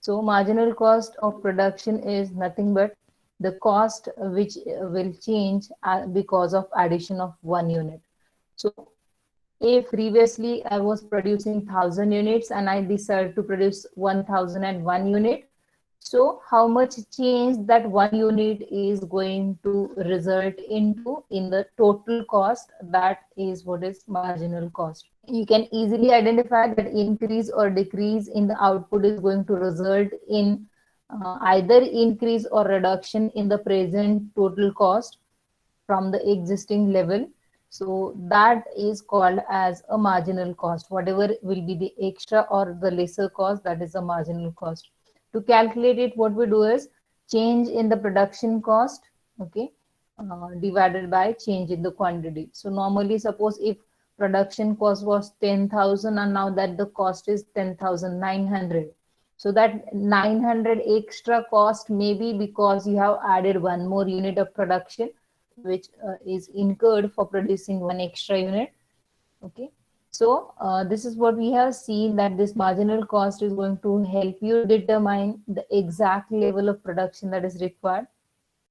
So marginal cost of production is nothing but the cost which will change because of addition of one unit. So if previously I was producing 1000 units and I decided to produce 1001 unit, so how much change that one unit is going to result into in the total cost, that is what is marginal cost. You can easily identify that increase or decrease in the output is going to result in either increase or reduction in the present total cost from the existing level. So that is called as a marginal cost. Whatever will be the extra or the lesser cost, that is a marginal cost. To calculate it, what we do is change in the production cost, okay, divided by change in the quantity. So normally, suppose if production cost was 10,000 and now that the cost is 10,900. So that 900 extra cost may be because you have added one more unit of production, which is incurred for producing one extra unit. Okay. So this is what we have seen, that this marginal cost is going to help you determine the exact level of production that is required.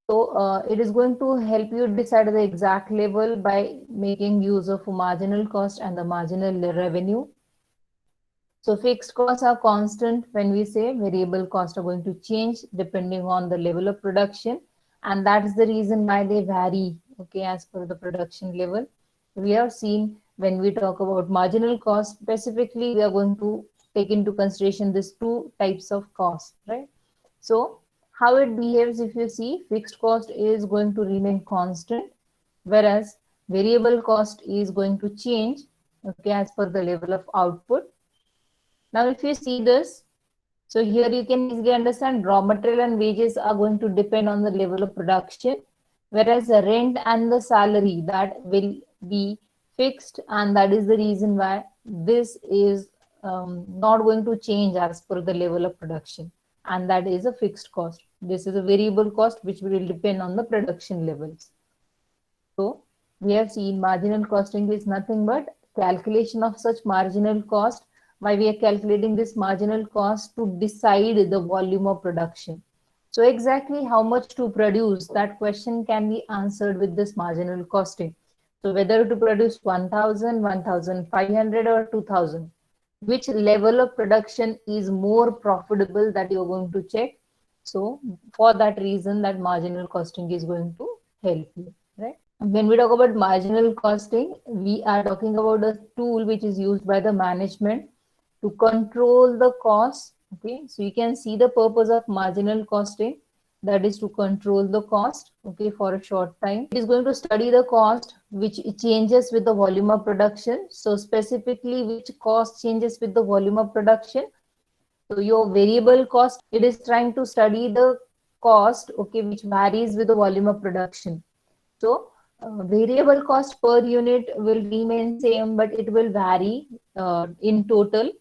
So it is going to help you decide the exact level by making use of marginal cost and the marginal revenue. So fixed costs are constant when we say variable costs are going to change depending on the level of production. And that is the reason why they vary, okay, as per the production level. We have seen when we talk about marginal cost, specifically, we are going to take into consideration these two types of costs, right? So how it behaves, if you see, fixed cost is going to remain constant, whereas variable cost is going to change, okay, as per the level of output. Now, if you see this, so here you can easily understand raw material and wages are going to depend on the level of production, whereas the rent and the salary, that will be fixed, and that is the reason why this is not going to change as per the level of production, and that is a fixed cost. This is a variable cost which will depend on the production levels. So we have seen marginal costing is nothing but calculation of such marginal cost. Why we are calculating this marginal cost? To decide the volume of production. So exactly how much to produce, that question can be answered with this marginal costing. So whether to produce 1000, 1500 or 2000, which level of production is more profitable, that you're going to check. So for that reason, that marginal costing is going to help you, right? When we talk about marginal costing, we are talking about a tool which is used by the management to control the cost. Okay, so you can see the purpose of marginal costing, that is to control the cost, okay, for a short time. It is going to study the cost which changes with the volume of production. So specifically, which cost changes with the volume of production? So your variable cost, it is trying to study the cost, okay, which varies with the volume of production. So variable cost per unit will remain same, but it will vary in total.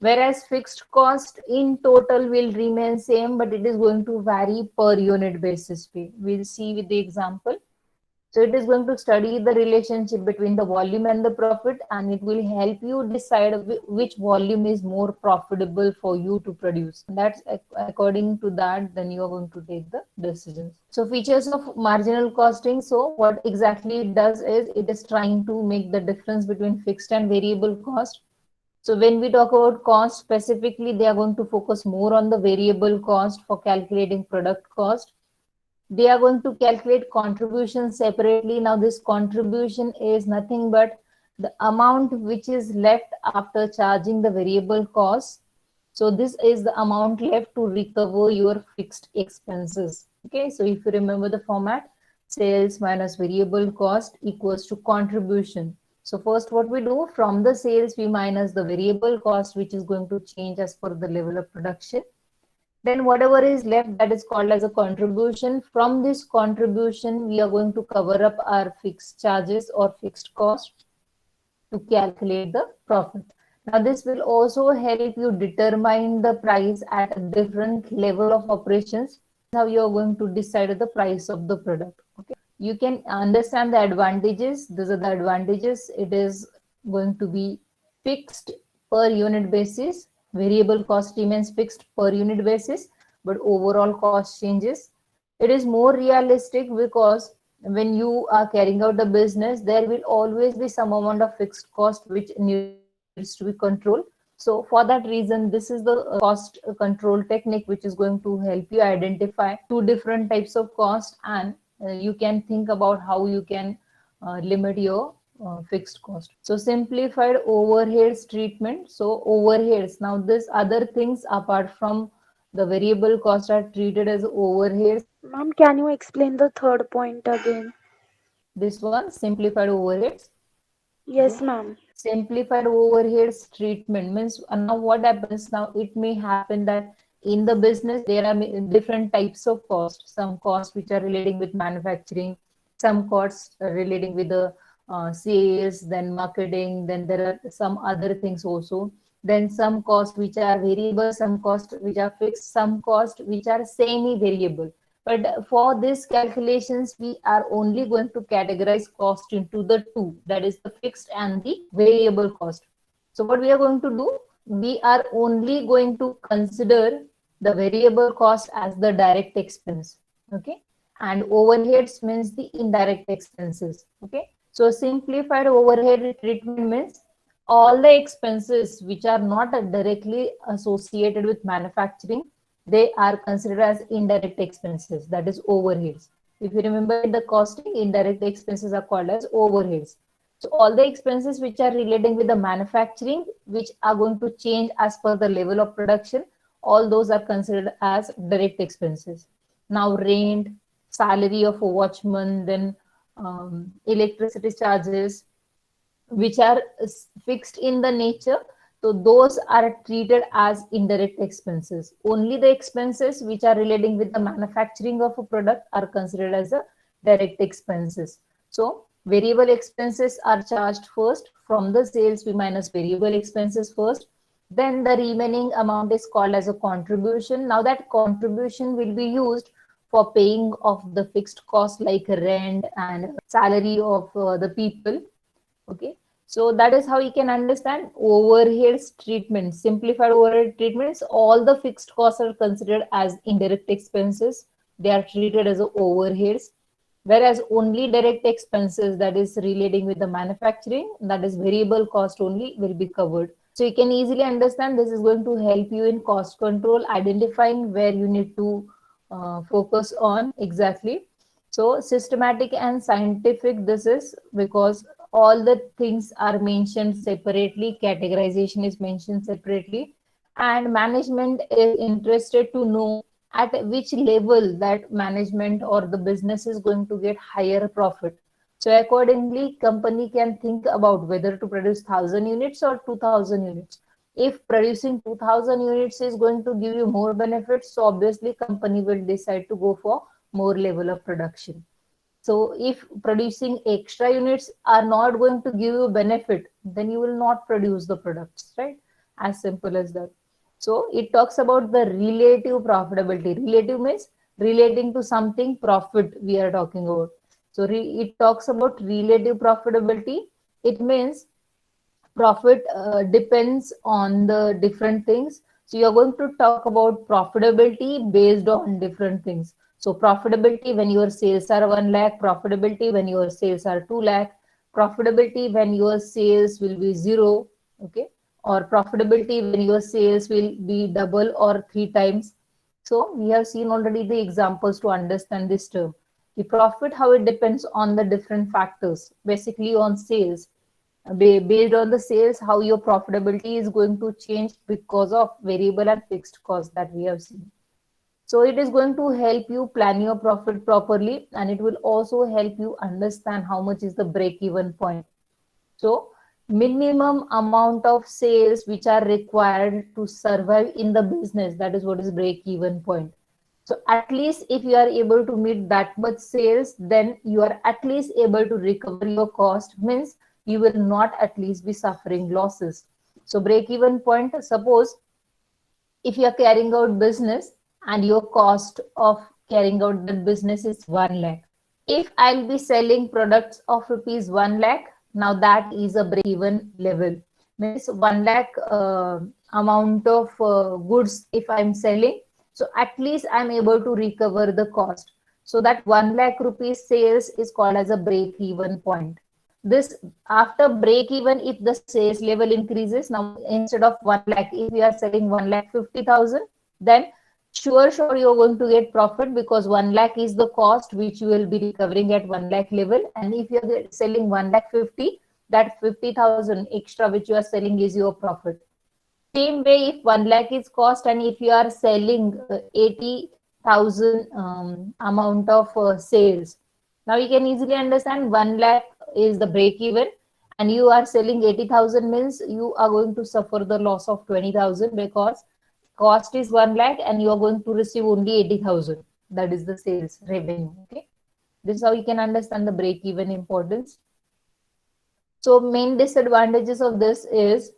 Whereas fixed cost in total will remain same, but it is going to vary per unit basis. We'll see with the example. So it is going to study the relationship between the volume and the profit, and it will help you decide which volume is more profitable for you to produce. That's according to that, then you are going to take the decisions. So features of marginal costing. So what exactly it does is it is trying to make the difference between fixed and variable cost. So when we talk about cost specifically, they are going to focus more on the variable cost for calculating product cost. They are going to calculate contribution separately. Now this contribution is nothing but the amount which is left after charging the variable cost. So this is the amount left to recover your fixed expenses. Okay, so if you remember the format, sales minus variable cost equals to contribution. So first what we do, from the sales we minus the variable cost, which is going to change as per the level of production. Then whatever is left, that is called as a contribution. From this contribution, we are going to cover up our fixed charges or fixed cost to calculate the profit. Now this will also help you determine the price at a different level of operations. How you are going to decide the price of the product. Okay, you can understand the advantages. These are the advantages. It is going to be fixed per unit basis. Variable cost remains fixed per unit basis, but overall cost changes. It is more realistic because when you are carrying out the business, there will always be some amount of fixed cost which needs to be controlled. So for that reason, this is the cost control technique which is going to help you identify two different types of cost, and you can think about how you can limit your fixed cost. So simplified overheads treatment. So overheads, now this other things apart from the variable cost are treated as overheads. Ma'am, can you explain the third point again? This one, simplified overheads. Yes, Okay. ma'am. Simplified overheads treatment means now what happens, now it may happen that in the business there are different types of costs, some costs which are relating with manufacturing, some costs relating with the sales, then marketing, then there are some other things also, then some costs which are variable, some costs which are fixed, some costs which are semi variable. But for this calculations, we are only going to categorize cost into the two, that is the fixed and the variable cost. So what we are going to do, we are only going to consider the variable cost as the direct expense. Okay. And overheads means the indirect expenses. Okay. So simplified overhead treatment means all the expenses which are not directly associated with manufacturing, they are considered as indirect expenses, that is overheads. If you remember in the costing, indirect expenses are called as overheads. So all the expenses which are relating with the manufacturing, which are going to change as per the level of production, all those are considered as direct expenses. Now rent, salary of a watchman, then electricity charges, which are fixed in the nature, so those are treated as indirect expenses. Only the expenses which are relating with the manufacturing of a product are considered as a direct expenses. So variable expenses are charged first. From the sales we minus variable expenses first, then the remaining amount is called as a contribution. Now that contribution will be used for paying of the fixed cost like rent and salary of the people. Okay, so that is how you can understand overheads treatment. Simplified overhead treatments, all the fixed costs are considered as indirect expenses. They are treated as overheads. Whereas only direct expenses that is relating with the manufacturing, that is variable cost only, will be covered. So you can easily understand this is going to help you in cost control, identifying where you need to focus on exactly. So systematic and scientific, this is because all the things are mentioned separately, categorization is mentioned separately, and management is interested to know at which level that management or the business is going to get higher profit. So accordingly, company can think about whether to produce 1,000 units or 2,000 units. If producing 2,000 units is going to give you more benefits, so obviously company will decide to go for more level of production. So if producing extra units are not going to give you benefit, then you will not produce the products, right? As simple as that. So it talks about the relative profitability. Relative means relating to something profit we are talking about. So it talks about relative profitability. It means profit depends on the different things. So you're going to talk about profitability based on different things. So profitability when your sales are 1 lakh, profitability when your sales are 2 lakh, profitability when your sales will be zero, okay, or profitability when your sales will be double or three times. So we have seen already the examples to understand this term. The profit, how it depends on the different factors, basically on sales. Based on the sales, how your profitability is going to change because of variable and fixed costs that we have seen. So it is going to help you plan your profit properly, and it will also help you understand how much is the break even point. So minimum amount of sales which are required to survive in the business, that is what is break even point. So at least if you are able to meet that much sales, then you are at least able to recover your cost, means you will not at least be suffering losses. So break even point, suppose if you are carrying out business and your cost of carrying out the business is 1 lakh. If I'll be selling products of rupees 1 lakh, now that is a break even level. Means 1 lakh amount of goods if I'm selling, so at least I'm able to recover the cost. So that 1 lakh rupees sales is called as a break even point. This, after break even, if the sales level increases, now instead of 1 lakh, if we are selling 1 lakh 50,000, then sure you're going to get profit, because 1 lakh is the cost which you will be recovering at 1 lakh level. And if you're selling 1 lakh 50, that 50,000 extra which you are selling is your profit. Same way, if 1 lakh is cost and if you are selling 80,000 amount of sales, now you can easily understand 1 lakh is the break even, and you are selling 80,000 means you are going to suffer the loss of 20,000, because cost is 1 lakh and you are going to receive only 80,000. That is the sales revenue. Okay. This is how you can understand the break even importance. So main disadvantages of this is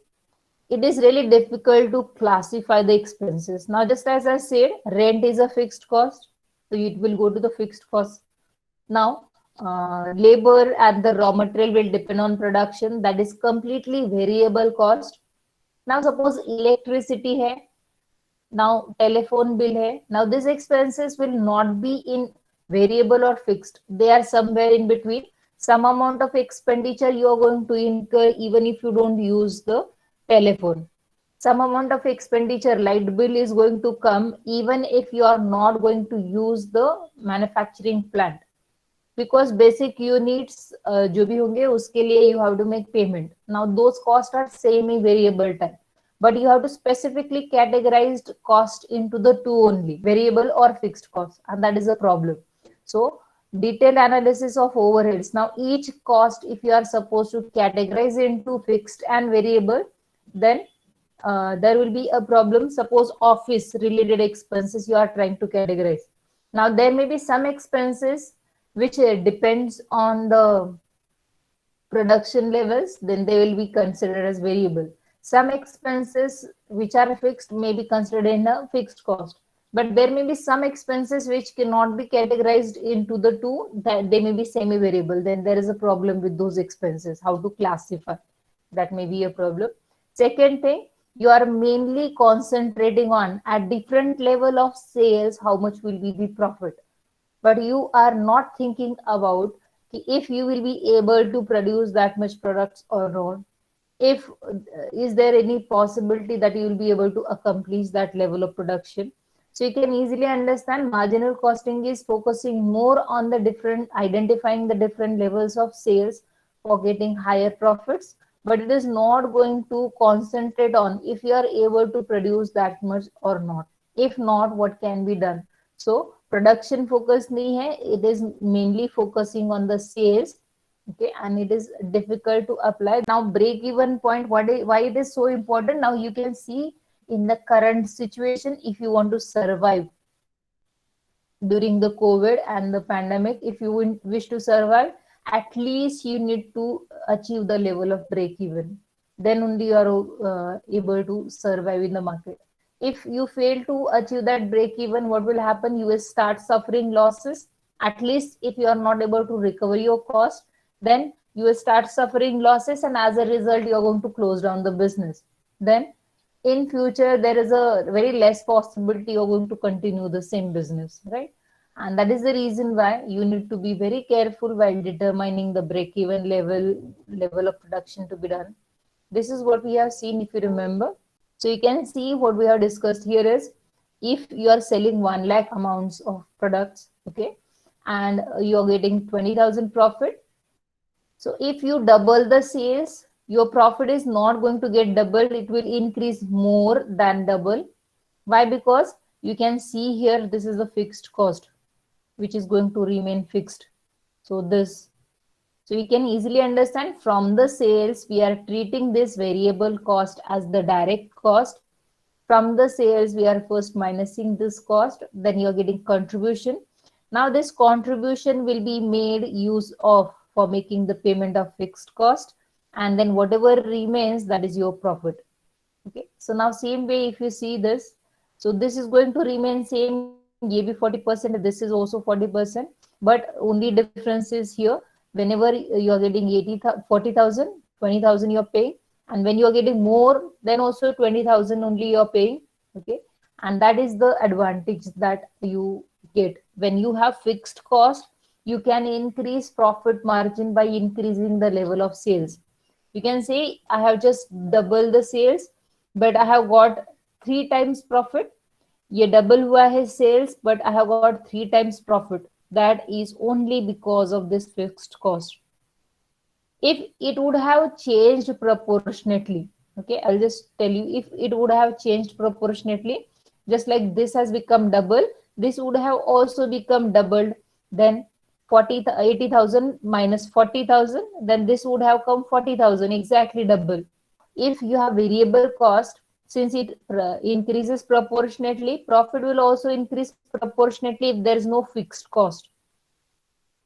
it is really difficult to classify the expenses. Now, just as I said, rent is a fixed cost, so it will go to the fixed cost. Now, labor and the raw material will depend on production, that is completely variable cost. Now, suppose electricity hai, now telephone bill hai. Now, these expenses will not be in variable or fixed. They are somewhere in between. Some amount of expenditure you are going to incur even if you don't use the telephone. Some amount of expenditure, light bill, is going to come even if you are not going to use the manufacturing plant, because basic units जो भी होंगे उसके लिए you have to make payment. Now those costs are semi variable type, but you have to specifically categorize cost into the two only, variable or fixed cost, and that is a problem. So detailed analysis of overheads. Now each cost, if you are supposed to categorize into fixed and variable, then there will be a problem. Suppose office related expenses you are trying to categorize. Now there may be some expenses which depends on the production levels, then they will be considered as variable. Some expenses which are fixed may be considered in a fixed cost, but there may be some expenses which cannot be categorized into the two, that they may be semi variable. Then there is a problem with those expenses, how to classify, that may be a problem. Second thing, you are mainly concentrating on at different level of sales how much will be the profit, but you are not thinking about if you will be able to produce that much products or not. If is there any possibility that you will be able to accomplish that level of production. So you can easily understand marginal costing is focusing more on the different, identifying the different levels of sales for getting higher profits, but it is not going to concentrate on if you are able to produce that much or not. If not, what can be done? So production focus nahi hai, it is mainly focusing on the sales. Okay, and it is difficult to apply. Now break even point, why it is so important? Now you can see in the current situation, if you want to survive during the COVID and the pandemic, if you wish to survive, at least you need to achieve the level of break even. Then only you are able to survive in the market. If you fail to achieve that break even, what will happen? You will start suffering losses. At least if you are not able to recover your cost, then you will start suffering losses, and as a result, you are going to close down the business. Then in future, there is a very less possibility you're going to continue the same business, right? And that is the reason why you need to be very careful while determining the break even level of production to be done. This is what we have seen, if you remember. So you can see what we have discussed here is, if you are selling 1 lakh amounts of products, okay, and you are getting 20,000 profit. So if you double the sales, your profit is not going to get doubled, it will increase more than double. Why? Because you can see here, this is the fixed cost which is going to remain fixed. So this, so you can easily understand from the sales, we are treating this variable cost as the direct cost. From the sales, we are first minusing this cost, then you're getting contribution. Now this contribution will be made use of for making the payment of fixed cost, and then whatever remains, that is your profit. Okay, so now same way, if you see this, so this is going to remain same, ye bhi 40%, this is also 40%, but only difference is here, whenever you are getting 40,000, 20,000 you are paying, And when you are getting more, then also 20,000 only you are paying. Okay. And that is the advantage that you get. When you have fixed cost, you can increase profit margin by increasing the level of sales. You can say, I have just double the sales, but I have got 3 times profit. ये double हुआ है sales, but I have got 3 times profit. That is only because of this fixed cost. If it would have changed proportionately, okay, I'll just tell you, if it would have changed proportionately, just like this has become double, this would have also become doubled. Then 80,000 minus 40,000, then this would have come 40,000, exactly double. If you have variable cost, since it increases proportionately, profit will also increase proportionately if there is no fixed cost.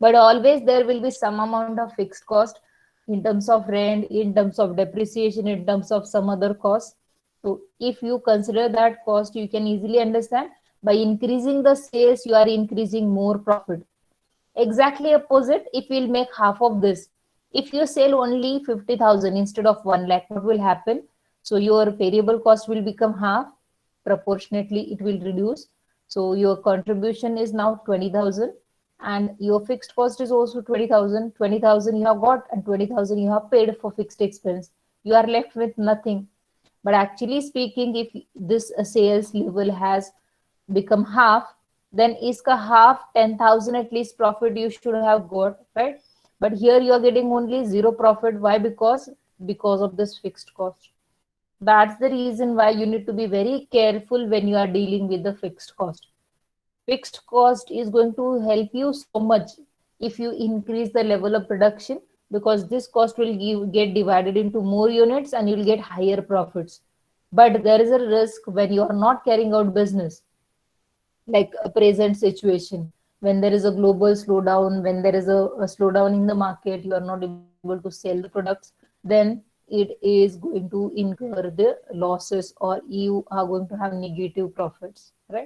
But always there will be some amount of fixed cost in terms of rent, in terms of depreciation, in terms of some other costs. So if you consider that cost, you can easily understand, by increasing the sales, you are increasing more profit. Exactly opposite, if we'll make half of this, if you sell only 50,000 instead of 1 lakh, what will happen? So your variable cost will become half, proportionately it will reduce. So your contribution is now 20,000, and your fixed cost is also 20,000. 20,000 you have got, and 20,000 you have paid for fixed expense. You are left with nothing. But actually speaking, if this sales level has become half, then iska half, 10,000 at least profit you should have got, right? But here you are getting only zero profit. Why? Because of this fixed cost. That's the reason why you need to be very careful when you are dealing with the fixed cost. Fixed cost is going to help you so much if you increase the level of production, because this cost will get divided into more units and you'll get higher profits. But there is a risk when you are not carrying out business, like a present situation, when there is a global slowdown, when there is a slowdown in the market, you are not able to sell the products, then it is going to incur the losses, or you are going to have negative profits, right?